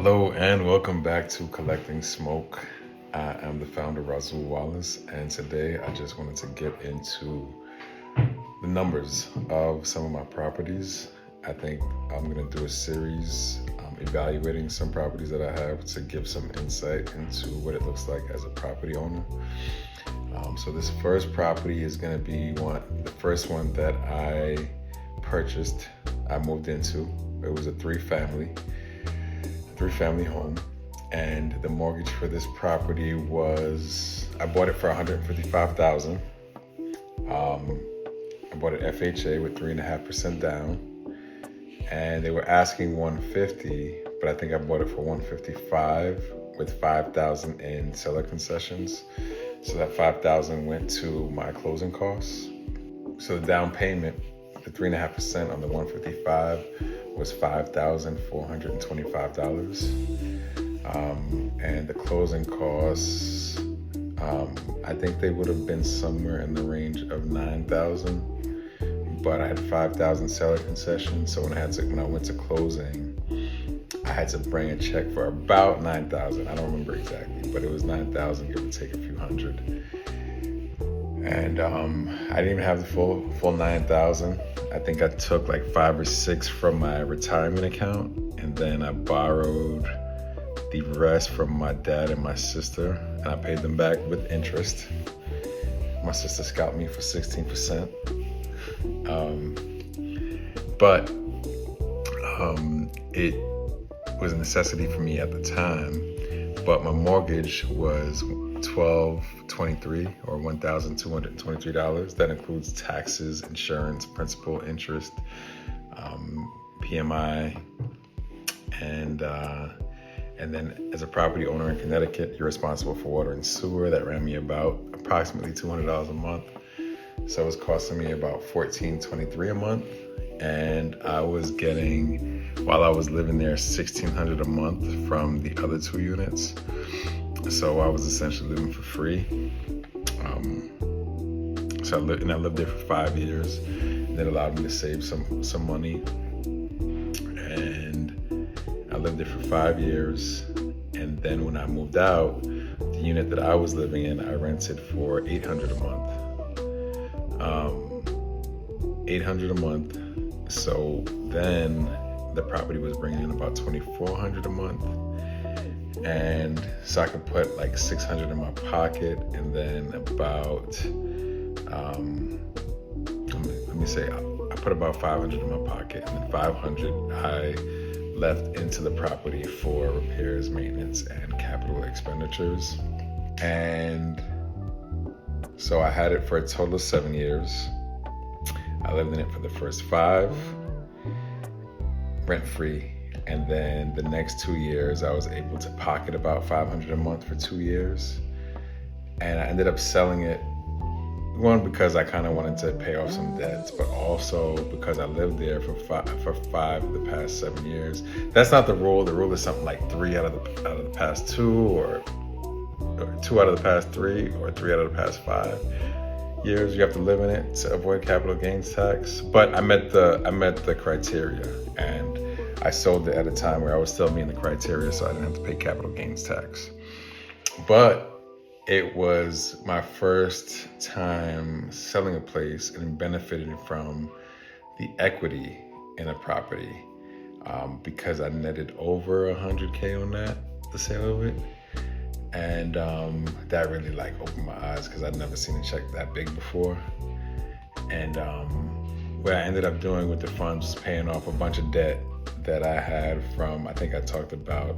Hello and welcome back to Collecting Smoke. I am the founder, Razul Wallace, and today I just wanted to get into the numbers of some of my properties. I think I'm going to do a series evaluating some properties that I have to give some insight into what it looks like as a property owner. So this first property is going to be the first one that I purchased, I moved into. It was a three-family home, and the mortgage for this property was, I bought it for $155,000. I bought it FHA with 3.5% down, and they were asking $150, but I think I bought it for $155 with $5,000 in seller concessions. So that $5,000 went to my closing costs. So the down payment, the 3.5% on the $155 was $5,425. And the closing costs, I think they would have been somewhere in the range of $9,000, but I had $5,000 seller concessions. So when I went to closing, I had to bring a check for about $9,000. I don't remember exactly, but it was $9,000, give or take a few hundred. And I didn't even have the full $9,000. I think I took like 5 or 6 from my retirement account, and then I borrowed the rest from my dad and my sister, and I paid them back with interest. My sister scalped me for 16%. But it was a necessity for me at the time. But my mortgage was $1,223 or $1,223. That includes taxes, insurance, principal, interest, PMI, and then as a property owner in Connecticut, you're responsible for water and sewer. That ran me about approximately $200 a month. So it was costing me about $1,423 a month. And I was getting, while I was living there, $1,600 a month from the other 2 units. So I was essentially living for free. I lived there for 5 years. And it allowed me to save some money. And I lived there for 5 years. And then when I moved out, the unit that I was living in, I rented for $800 a month. $800 a month. So then the property was bringing in about $2,400 a month. And so I could put like $600 in my pocket, and then about, let me say, I put about $500 in my pocket, and then $500 I left into the property for repairs, maintenance, and capital expenditures. And so I had it for a total of 7 years. I lived in it for the first 5, rent-free. And then the next 2 years, I was able to pocket about $500 a month for 2 years. And I ended up selling it, one, because I kind of wanted to pay off some debts, but also because I lived there for 5 of the past 7 years. That's not the rule. The rule is something like 3 out of the past 2, or 2 out of the past 3, or 3 out of the past 5 years. You have to live in it to avoid capital gains tax. But I met the criteria, and I sold it at a time where I was still meeting the criteria, so I didn't have to pay capital gains tax. But it was my first time selling a place and benefiting from the equity in a property, because I netted over $100K on the sale of it. And that really opened my eyes, because I'd never seen a check that big before. And what I ended up doing with the funds was paying off a bunch of debt that I had from, I think I talked about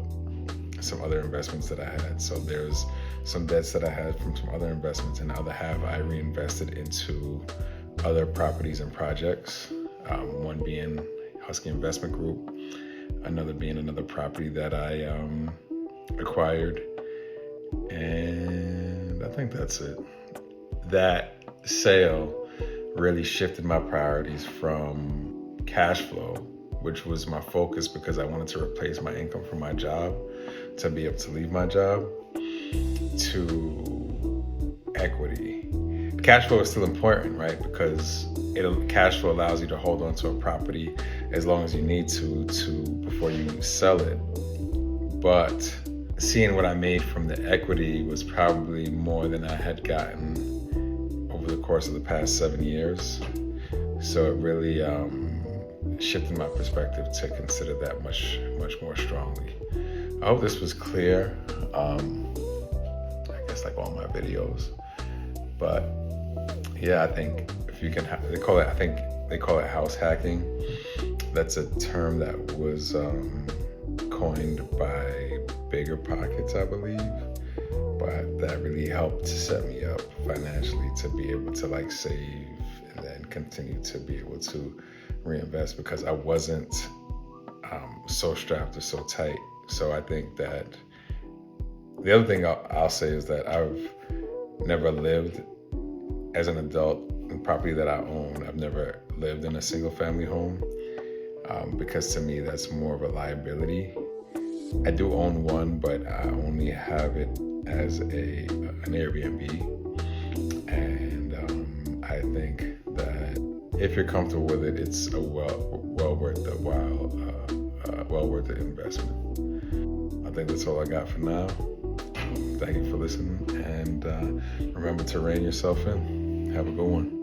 some other investments that I had. So there's some debts that I had from some other investments, and the other half I reinvested into other properties and projects. One being Husky Investment Group, another being another property that I acquired. And I think that's it. That sale really shifted my priorities from cash flow, which was my focus because I wanted to replace my income from my job to be able to leave my job, to equity. Cash flow is still important, right? Because cash flow allows you to hold on to a property as long as you need to before you sell it. but seeing what I made from the equity was probably more than I had gotten over the course of the past 7 years. So it really shifted my perspective to consider that much more strongly. I hope this was clear. I guess like all my videos, but yeah, I think if you can, they call it house hacking. That's a term that was coined by BiggerPockets, I believe, but that really helped to set me up financially to be able to like save and then continue to be able to reinvest, because I wasn't so strapped or so tight. So I think that the other thing I'll say is that I've never lived as an adult in property that I own. I've never lived in a single family home because to me that's more of a liability. I do own one, but I only have it as an Airbnb. And I think that if you're comfortable with it, it's a well worth the investment. I think that's all I got for now. Thank you for listening, and remember to rein yourself in. Have a good one.